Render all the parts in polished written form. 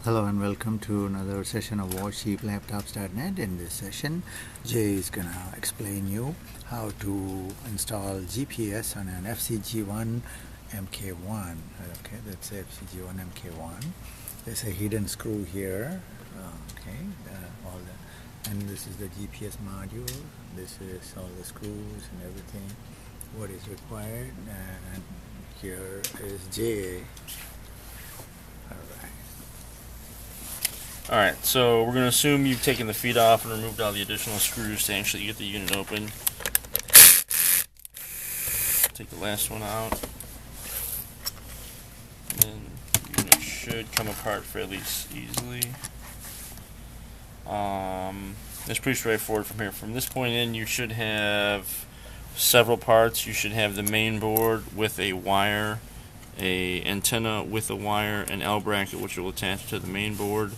Hello and welcome to another session of WatchCheapLaptops.net. In this session, Jay is gonna explain you how to install GPS on an FCG1 MK1. Okay, that's FCG1 MK1. There's a hidden screw here. And this is the GPS module. This is all the screws and everything. What is required? And here is Jay. Alright, so we're going to assume you've taken the feet off and removed all the additional screws to actually get the unit open. Take the last one out. And the unit should come apart fairly easily. It's pretty straightforward from here. From this point in, you should have several parts. You should have the main board with a wire, a antenna with a wire, an L bracket which will attach to the main board,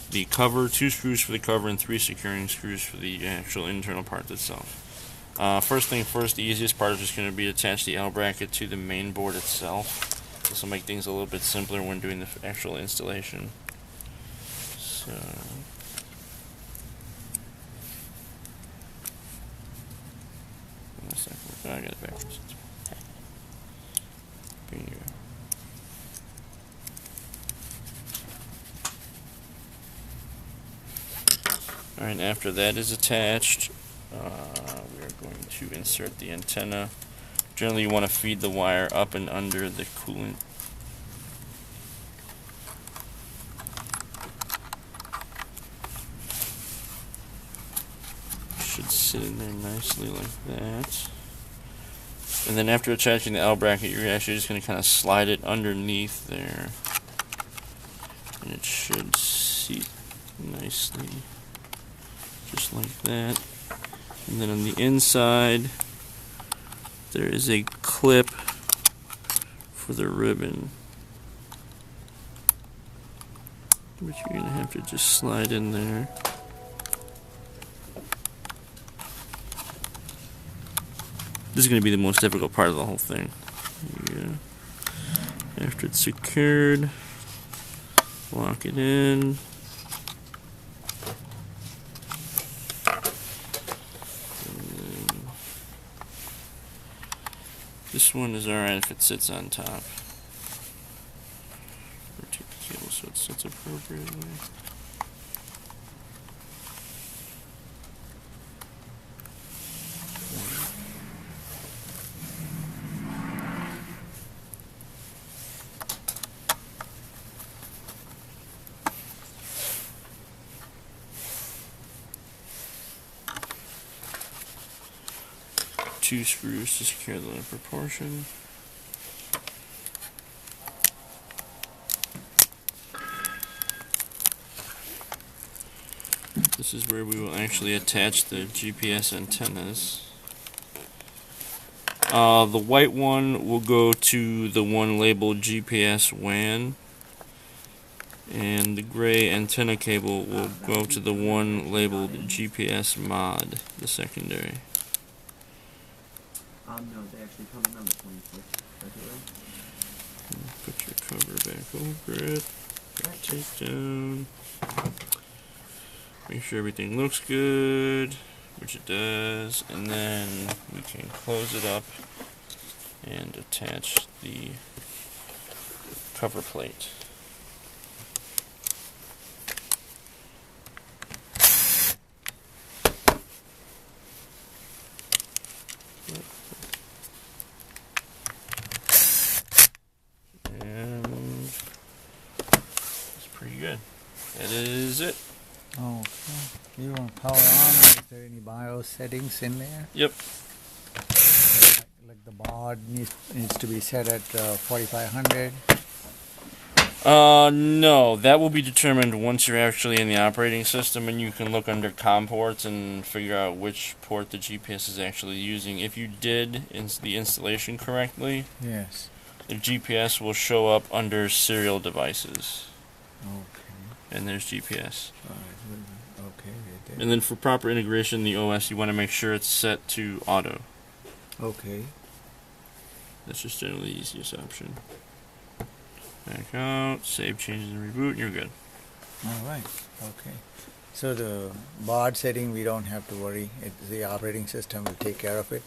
the cover, 2 screws for the cover, and 3 securing screws for the actual internal part itself. First thing first, the easiest part is just going to be to attach the L bracket to the main board itself. This will make things a little bit simpler when doing the actual installation. So, I got it backwards. Bingo. Alright, after that is attached, we are going to insert the antenna. Generally, you want to feed the wire up and under the coolant. Should sit in there nicely like that. And then after attaching the L bracket, you're actually just going to kind of slide it underneath there. And it should seat nicely. Just like that. And then on the inside, there is a clip for the ribbon, which you're going to have to just slide in there. This is going to be the most difficult part of the whole thing. Yeah. After it's secured, lock it in. This one is alright if it sits on top. Rotate the cable so it sits appropriately. Two screws to secure the upper portion. This is where we will actually attach the GPS antennas. The white one will go to the one labeled GPS WAN, and the gray antenna cable will go to the one labeled GPS mod, the secondary. No, they actually come in on the 26th, Put your cover back over it. Take down. Make sure everything looks good, which it does, and then we can close it up and attach the cover plate. Pretty good. That is it. Okay. You want to power on, or is there any BIOS settings in there? Yep. Like the baud needs to be set at 4500. No, that will be determined once you're actually in the operating system, and you can look under COM ports and figure out which port the GPS is actually using. If you did the installation correctly, Yes. the GPS will show up under serial devices. Okay. And there's GPS. Okay. And then for proper integration, the OS, you want to make sure it's set to auto. Okay. That's just generally the easiest option. Back out, save changes and reboot, and you're good. All right. Okay. So the baud setting, we don't have to worry. The operating system will take care of it.